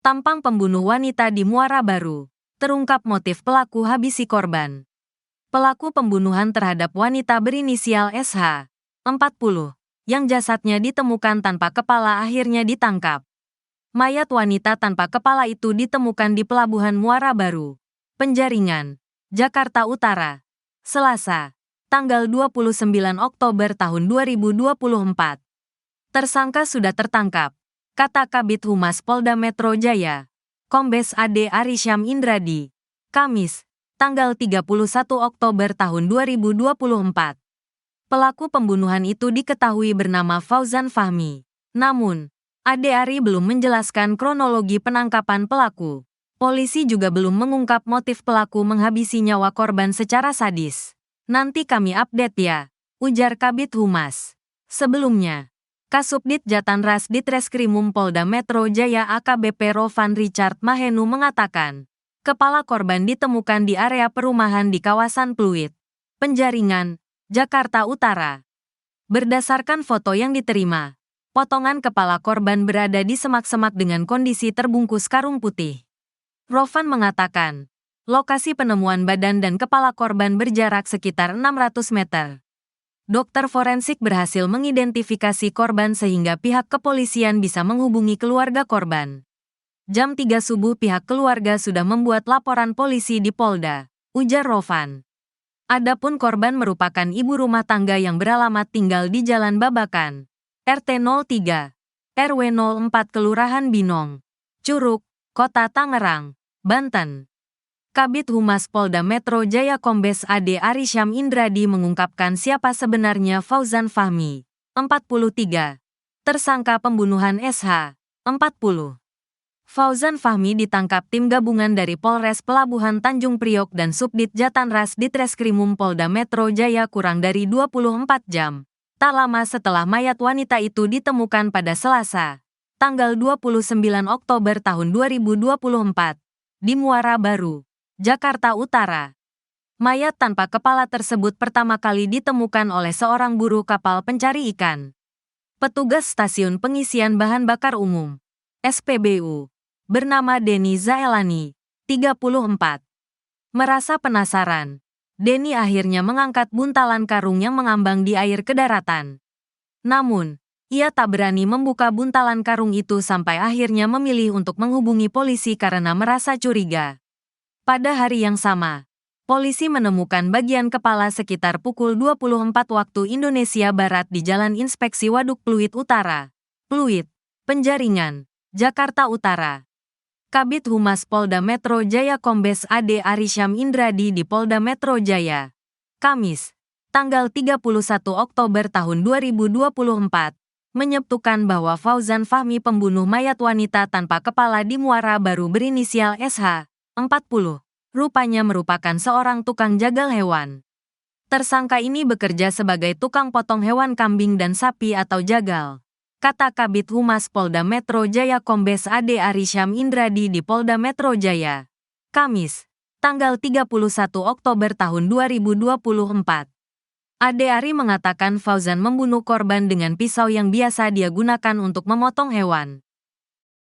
Tampang pembunuh wanita di Muara Baru. Terungkap motif pelaku habisi korban. Pelaku pembunuhan terhadap wanita berinisial SH, 40, yang jasadnya ditemukan tanpa kepala akhirnya ditangkap. Mayat wanita tanpa kepala itu ditemukan di Pelabuhan Muara Baru, Penjaringan, Jakarta Utara, Selasa, tanggal 29 Oktober tahun 2024. Tersangka sudah tertangkap, kata Kabid Humas Polda Metro Jaya, Kombes AD Arysyam Indradi, Kamis, tanggal 31 Oktober tahun 2024. Pelaku pembunuhan itu diketahui bernama Fauzan Fahmi. Namun, Ade Ari belum menjelaskan kronologi penangkapan pelaku. Polisi juga belum mengungkap motif pelaku menghabisi nyawa korban secara sadis. Nanti kami update ya, ujar Kabid Humas. Sebelumnya, Kasubdit Jatanras Ditreskrimum Polda Metro Jaya AKBP Rovan Richard Mahenu mengatakan, kepala korban ditemukan di area perumahan di kawasan Pluit, Penjaringan, Jakarta Utara. Berdasarkan foto yang diterima, potongan kepala korban berada di semak-semak dengan kondisi terbungkus karung putih. Rovan mengatakan, lokasi penemuan badan dan kepala korban berjarak sekitar 600 meter. Dokter forensik berhasil mengidentifikasi korban sehingga pihak kepolisian bisa menghubungi keluarga korban. Jam 3 subuh pihak keluarga sudah membuat laporan polisi di Polda, ujar Rovan. Adapun korban merupakan ibu rumah tangga yang beralamat tinggal di Jalan Babakan, RT 03, RW 04 Kelurahan Binong, Curug, Kota Tangerang, Banten. Kabid Humas Polda Metro Jaya Kombes AD Arysyam Indradi mengungkapkan siapa sebenarnya Fauzan Fahmi, 43, tersangka pembunuhan SH, 40. Fauzan Fahmi ditangkap tim gabungan dari Polres Pelabuhan Tanjung Priok dan Subdit Jatanras Ditreskrimum Polda Metro Jaya kurang dari 24 jam. Tak lama setelah mayat wanita itu ditemukan pada Selasa, tanggal 29 Oktober tahun 2024, di Muara Baru, Jakarta Utara. Mayat tanpa kepala tersebut pertama kali ditemukan oleh seorang buruh kapal pencari ikan. Petugas Stasiun Pengisian Bahan Bakar Umum, SPBU, bernama Denny Zaelani, 34. Merasa penasaran, Denny akhirnya mengangkat buntalan karung yang mengambang di air ke daratan. Namun, ia tak berani membuka buntalan karung itu sampai akhirnya memilih untuk menghubungi polisi karena merasa curiga. Pada hari yang sama, polisi menemukan bagian kepala sekitar pukul 24 waktu Indonesia Barat di Jalan Inspeksi Waduk Pluit Utara, Pluit, Penjaringan, Jakarta Utara. Kabid Humas Polda Metro Jaya Kombes AD Arysyam Indradi di Polda Metro Jaya, Kamis, tanggal 31 Oktober tahun 2024, menyebutkan bahwa Fauzan Fahmi pembunuh mayat wanita tanpa kepala di Muara Baru berinisial SH, 40, rupanya merupakan seorang tukang jagal hewan. Tersangka ini bekerja sebagai tukang potong hewan kambing dan sapi atau jagal, kata Kabid Humas Polda Metro Jaya Kombes AD Arysyam Indradi di Polda Metro Jaya, Kamis, tanggal 31 Oktober tahun 2024. Ade Ari mengatakan Fauzan membunuh korban dengan pisau yang biasa dia gunakan untuk memotong hewan.